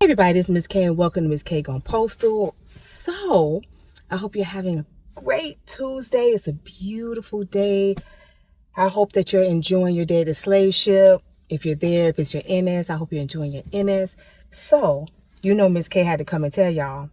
Everybody, it's Miss K and welcome to Miss K on Postal. So, I hope you're having a great Tuesday. It's a beautiful day. I hope that you're enjoying your day at the slave ship. If you're there, if it's your NS, I hope you're enjoying your NS. So, Miss K had to come and tell y'all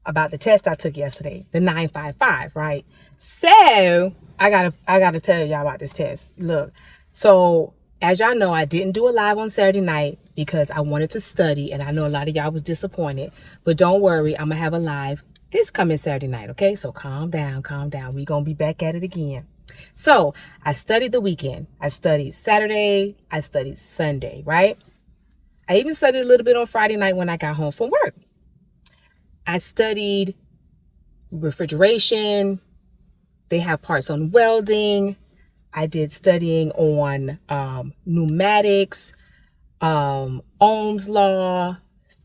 about the test I took yesterday, the 955, right? So, I gotta tell y'all about this test. Look, so as y'all know, I didn't do a live on Saturday night because I wanted to study, and I know a lot of y'all was disappointed, but don't worry, I'm gonna have a live this coming Saturday night, okay? So calm down. We're gonna be back at it again. So I studied the weekend. I studied Saturday, I studied Sunday, right? I even studied a little bit on Friday night when I got home from work. I studied refrigeration. They have parts on welding. I did studying on pneumatics, Ohm's law,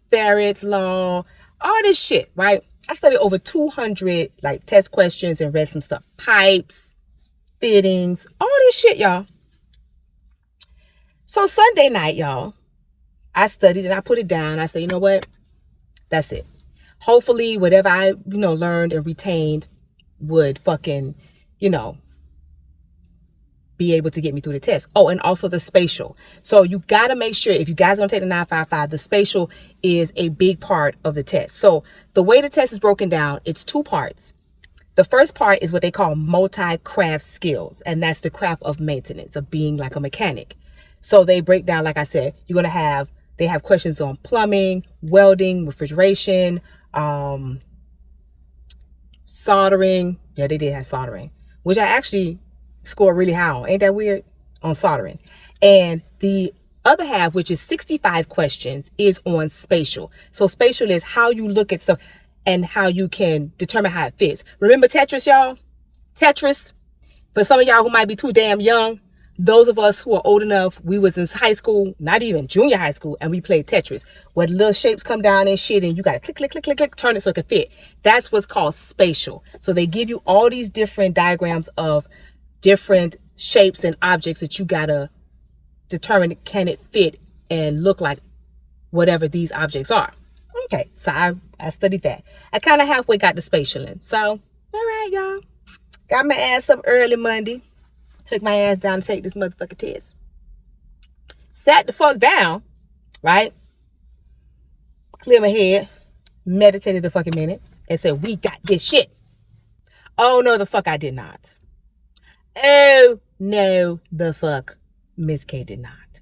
Faraday's law, all this shit, right? I studied over 200 test questions and read some stuff, pipes, fittings, all this shit, y'all. So Sunday night, y'all, I studied and I put it down. I said, you know what? That's it. Hopefully whatever I, learned and retained would fucking, be able to get me through the test. Oh, and also the spatial. So you got to make sure, if you guys don't take the 955, the spatial is a big part of the test. So the way the test is broken down, it's two parts. The first part is what they call multi-craft skills. And that's the craft of maintenance, of being like a mechanic. So they break down, like I said, they have questions on plumbing, welding, refrigeration, soldering. Yeah, they did have soldering, which I actually scored really high on. Ain't that weird? On soldering. And the other half, which is 65 questions, is on spatial. So spatial is how you look at stuff and how you can determine how it fits. Remember Tetris, y'all? Tetris. For some of y'all who might be too damn young, those of us who are old enough, we was in high school, not even junior high school, and we played Tetris, where the little shapes come down and shit, and you got to click, turn it so it can fit. That's what's called spatial. So they give you all these different diagrams of different shapes and objects that you got to determine, can it fit and look like whatever these objects are. Okay, so I studied that. I kind of halfway got the spatial in. So, all right, y'all. Got my ass up early Monday. Took my ass down to take this motherfucking test. Sat the fuck down, right? Clear my head. Meditated a fucking minute. And said, we got this shit. Oh, no, the fuck I did not. Oh, no, the fuck Miss K did not.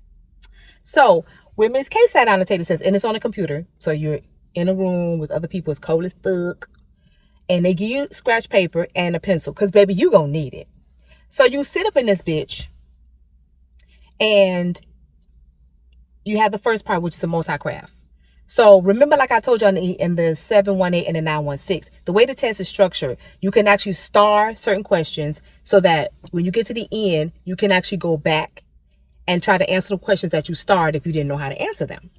So when Miss K sat down to take the test, and it's on a computer, so you're in a room with other people, it's cold as fuck, and they give you scratch paper and a pencil, because baby, you gonna need it. So you sit up in this bitch, and you have the first part, which is a multi-craft. So remember, like I told you in the 718 and the 916, the way the test is structured, you can actually star certain questions so that when you get to the end, you can actually go back and try to answer the questions that you starred if you didn't know how to answer them.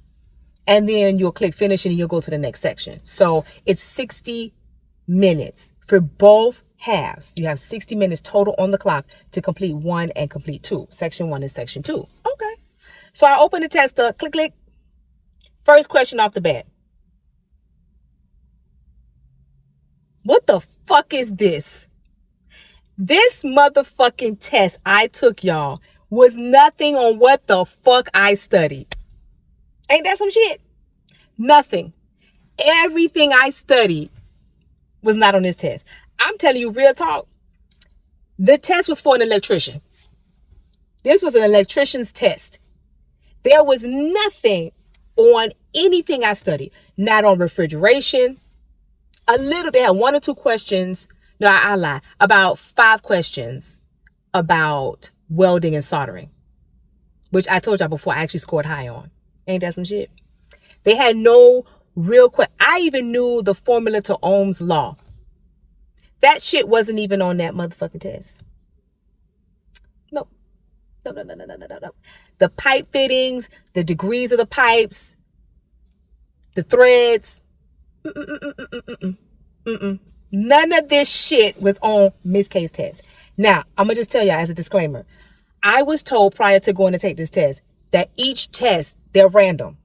And then you'll click finish and you'll go to the next section. So it's 60 minutes for both halves. You have 60 minutes total on the clock to complete 1 and complete 2. Section 1 and section 2. Okay. So I open the test up, click. First question off the bat. What the fuck is this? This motherfucking test I took, y'all, was nothing on what the fuck I studied. Ain't that some shit? Nothing. Everything I studied was not on this test. I'm telling you real talk. The test was for an electrician. This was an electrician's test. There was nothing on anything I studied. Not on refrigeration. A little, they had 1 or 2 questions. No, I lie. About 5 questions about welding and soldering, which I told y'all before I actually scored high on. Ain't that some shit? They had no real I even knew the formula to Ohm's law. That shit wasn't even on that motherfucking test. No. The pipe fittings, the degrees of the pipes, the threads. None of this shit was on Miss K's test. Now, I'm going to just tell y'all as a disclaimer. I was told prior to going to take this test that each test, they're random.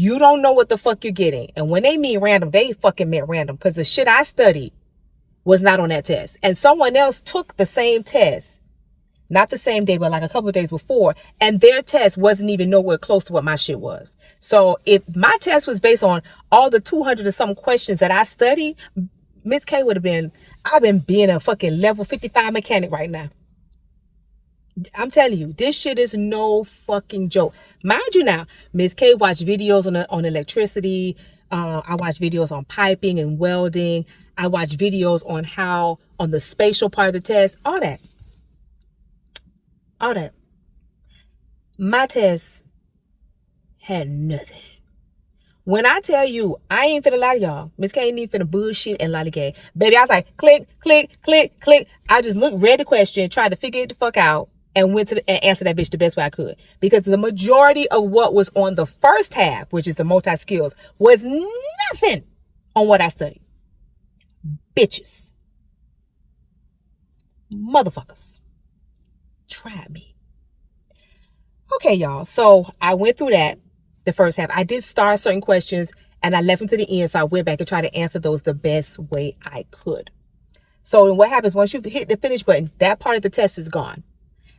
You don't know what the fuck you're getting. And when they mean random, they fucking meant random, because the shit I studied was not on that test. And someone else took the same test, not the same day, but like a couple of days before, and their test wasn't even nowhere close to what my shit was. So if my test was based on all the 200 and some questions that I studied, Miss K would have been, I've been being a fucking level 55 mechanic right now. I'm telling you, this shit is no fucking joke. Mind you now, Miss K watched videos on electricity. I watch videos on piping and welding. I watch videos on how, on the spatial part of the test, all that. All that. My test had nothing. When I tell you, I ain't finna lie to y'all. Miss K ain't even finna bullshit and lollygag. Baby, I was like, click, click, click, click. I just read the question, tried to figure it the fuck out, and went to and answered that bitch the best way I could. Because the majority of what was on the first tab, which is the multi-skills, was nothing on what I studied. Bitches. Motherfuckers. Tried me. Okay, y'all. So I went through that, the first half. I did start certain questions and I left them to the end. So I went back and tried to answer those the best way I could. So what happens once you hit the finish button, that part of the test is gone.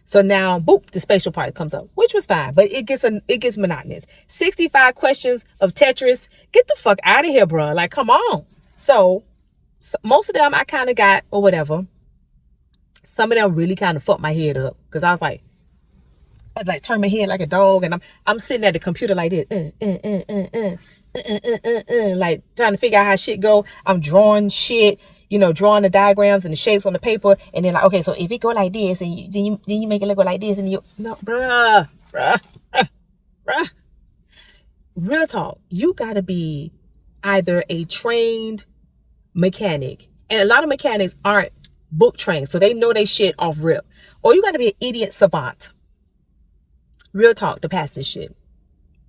So now, boop, the spatial part comes up, which was fine, but it gets monotonous. 65 questions of Tetris. Get the fuck out of here, bro. Like, come on. So most of them I kind of got or whatever. Some of them really kind of fucked my head up, because I was like, I'd like turn my head like a dog, and I'm sitting at the computer like this, like trying to figure out how shit go. I'm drawing shit, drawing the diagrams and the shapes on the paper, and then like, okay, so if it go like this, and then you make it look like this, and no, bruh. Real talk, you gotta be either a trained mechanic, and a lot of mechanics aren't book trained, so they know they shit off rip, or you gotta be an idiot savant. Real talk to pass this shit.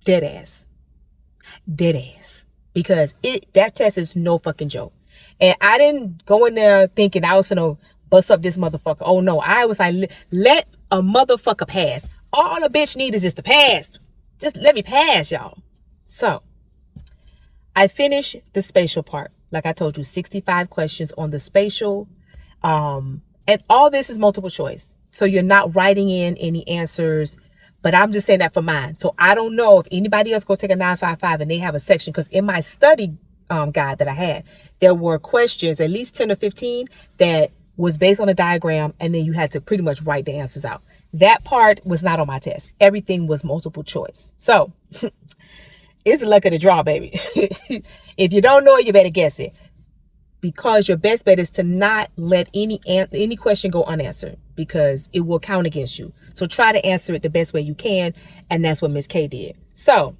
Dead ass. Because that test is no fucking joke. And I didn't go in there thinking I was gonna bust up this motherfucker. Oh no, I was like, let a motherfucker pass. All a bitch need is just to pass. Just let me pass, y'all. So I finished the spatial part. Like I told you, 65 questions on the spatial. And all this is multiple choice. So you're not writing in any answers. But I'm just saying that for mine. So I don't know if anybody else go take a 955 and they have a section. Because in my study guide that I had, there were questions, at least 10 or 15, that was based on a diagram. And then you had to pretty much write the answers out. That part was not on my test. Everything was multiple choice. So it's the luck of the draw, baby. If you don't know it, you better guess it. Because your best bet is to not let any question go unanswered, because it will count against you. So try to answer it the best way you can. And that's what Miss K did. So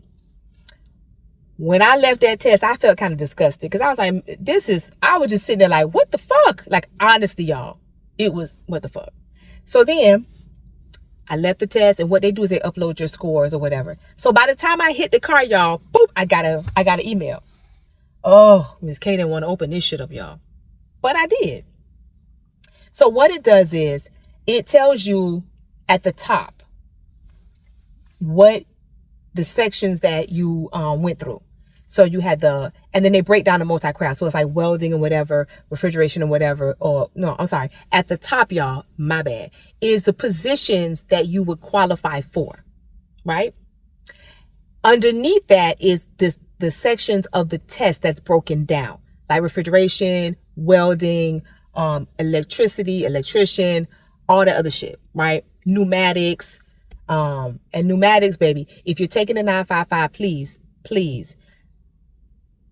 when I left that test, I felt kind of disgusted, because I was like, I was just sitting there like, what the fuck? Like, honestly, y'all, it was what the fuck. So then I left the test, and what they do is they upload your scores or whatever. So by the time I hit the car, y'all, boop, I got an email. Oh, Miss K didn't want to open this shit up, y'all. But I did. So what it does is it tells you at the top what the sections that you went through. So you had and then they break down the multi-craft. So it's like welding and whatever, refrigeration and whatever, or no, I'm sorry. At the top, y'all, my bad, is the positions that you would qualify for, right? Underneath that is the sections of the test that's broken down, like refrigeration, welding, electricity, electrician, all that other shit, right? Pneumatics, and pneumatics, baby. If you're taking a 955, please,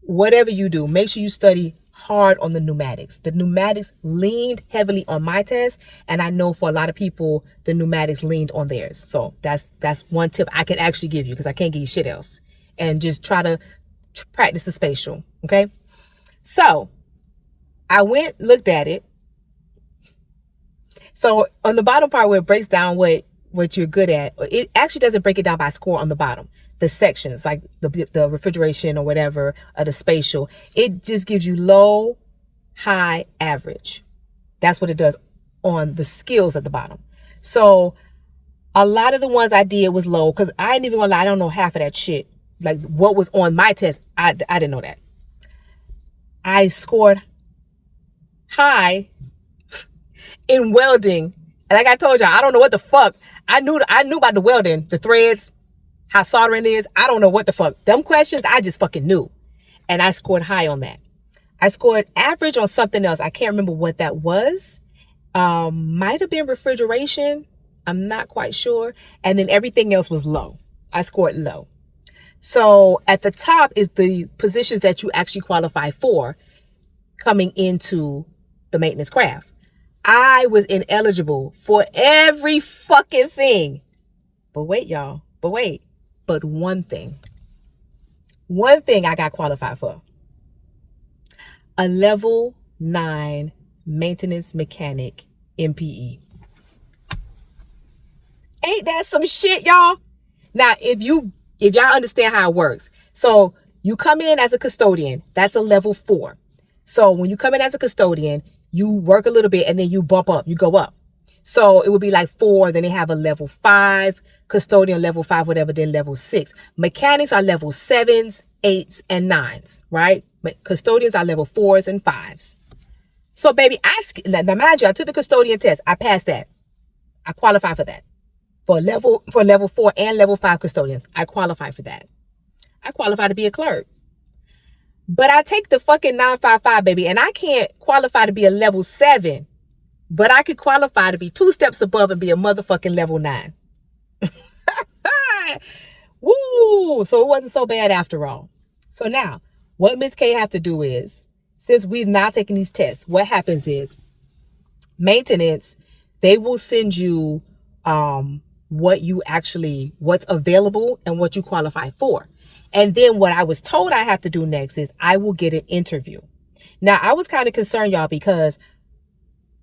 whatever you do, make sure you study hard on the pneumatics. The pneumatics leaned heavily on my test, and I know for a lot of people, the pneumatics leaned on theirs. So that's one tip I can actually give you, because I can't give you shit else. And just try to practice the spatial, okay? So I looked at it. So on the bottom part where it breaks down what you're good at, it actually doesn't break it down by score on the bottom. The sections, like the refrigeration or whatever, or the spatial, it just gives you low, high, average. That's what it does on the skills at the bottom. So a lot of the ones I did was low, because I ain't even gonna lie, I don't know half of that shit. like what was on my test. I didn't know that. I scored high in welding. And like I told y'all, I don't know what the fuck. I knew about the welding, the threads, how soldering is. I don't know what the fuck. Them questions, I just fucking knew. And I scored high on that. I scored average on something else. I can't remember what that was. Might have been refrigeration. I'm not quite sure. And then everything else was low. I scored low. So at the top is the positions that you actually qualify for coming into the maintenance craft. I was ineligible for every fucking thing. But wait, y'all. But one thing I got qualified for. A level 9 maintenance mechanic MPE. Ain't that some shit, y'all? Now, if y'all understand how it works. So you come in as a custodian. That's a level 4. So when you come in as a custodian, you work a little bit and then you bump up. You go up. So it would be like 4. Then they have a level 5, custodian level 5, whatever, then level 6. Mechanics are level 7s, 8s, and 9s, right? Custodians are level 4s and 5s. So baby, now mind you, I took the custodian test. I passed that. I qualify for that. For level 4 and level 5 custodians, I qualify for that. I qualify to be a clerk. But I take the fucking 955, baby, and I can't qualify to be a level 7. But I could qualify to be 2 steps above and be a motherfucking level 9. Woo! So it wasn't so bad after all. So now, what Ms. K have to do is, since we've now taken these tests, what happens is, maintenance, they will send you what's available and what you qualify for. And then what I was told I have to do next is I will get an interview. Now, I was kind of concerned, y'all, because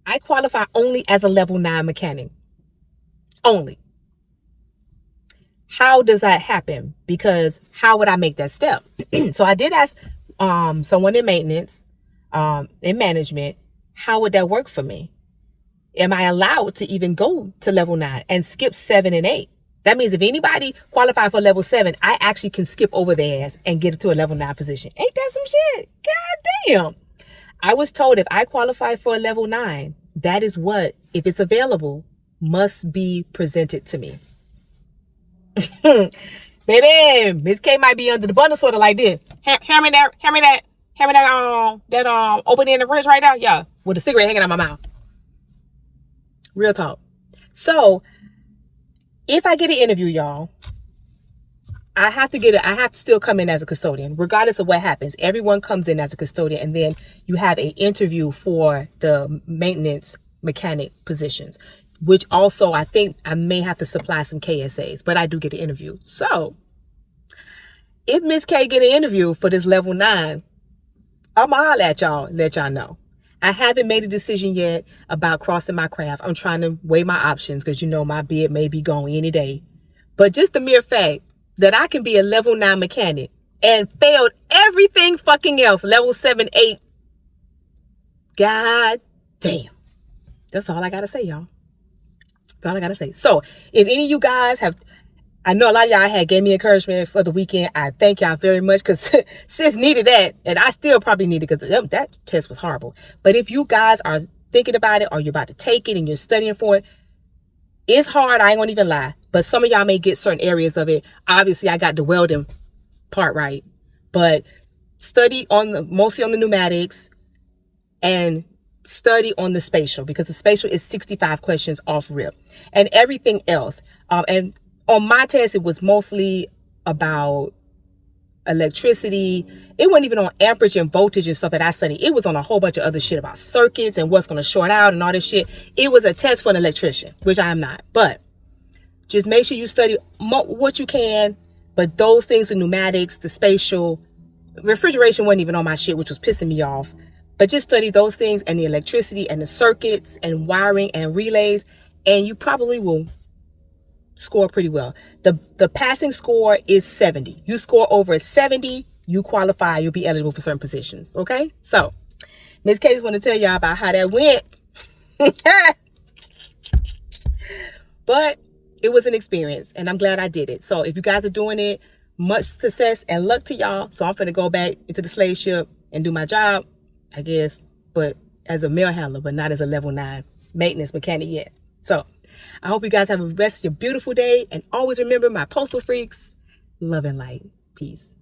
I qualify only as a level 9 mechanic. Only. How does that happen? Because how would I make that step? So I did ask someone in maintenance, in management, how would that work for me? Am I allowed to even go to level 9 and skip 7 and 8? That means if anybody qualified for level 7, I actually can skip over their ass and get it to a level 9 position. Ain't that some shit? God damn. I was told if I qualify for a level 9, that is what, if it's available, must be presented to me. Baby, Miss K might be under the bundle sort of like this. Hand me that open in the wrist right now. Yeah, with a cigarette hanging out my mouth. Real talk. So, if I get an interview, y'all, I have to still come in as a custodian, regardless of what happens. Everyone comes in as a custodian, and then you have an interview for the maintenance mechanic positions, which also I think I may have to supply some KSAs, but I do get an interview. So, if Miss K get an interview for this level 9, I'ma holler at y'all, let y'all know. I haven't made a decision yet about crossing my craft. I'm trying to weigh my options because, my bid may be going any day. But just the mere fact that I can be a level 9 mechanic and failed everything fucking else, level 7, 8. God damn. That's all I got to say, y'all. That's all I got to say. So if any of you guys I know a lot of y'all had gave me encouragement for the weekend. I thank y'all very much because sis needed that. And I still probably need it because that test was horrible. But if you guys are thinking about it or you're about to take it and you're studying for it, it's hard. I ain't gonna even lie. But some of y'all may get certain areas of it. Obviously, I got the welding part right. But study mostly on the pneumatics and study on the spatial because the spatial is 65 questions off rip. And everything else. And on my test, it was mostly about electricity. It wasn't even on amperage and voltage and stuff that I studied. It was on a whole bunch of other shit about circuits and what's going to short out and all this shit. It was a test for an electrician, which I am not. But just make sure you study what you can. But those things, the pneumatics, the spatial, refrigeration wasn't even on my shit, which was pissing me off. But just study those things and the electricity and the circuits and wiring and relays. And you probably will score pretty well. The passing score is 70. You score over 70, you qualify, you'll be eligible for certain positions. Okay? So, Miss K just want to tell y'all about how that went. But it was an experience and I'm glad I did it. So if you guys are doing it, Much success and luck to y'all. So I'm finna go back into the slave ship and do my job, I guess, but as a mail handler, but not as a level 9 maintenance mechanic yet. So I hope you guys have a rest of your beautiful day, and always remember, my postal freaks, love and light. Peace.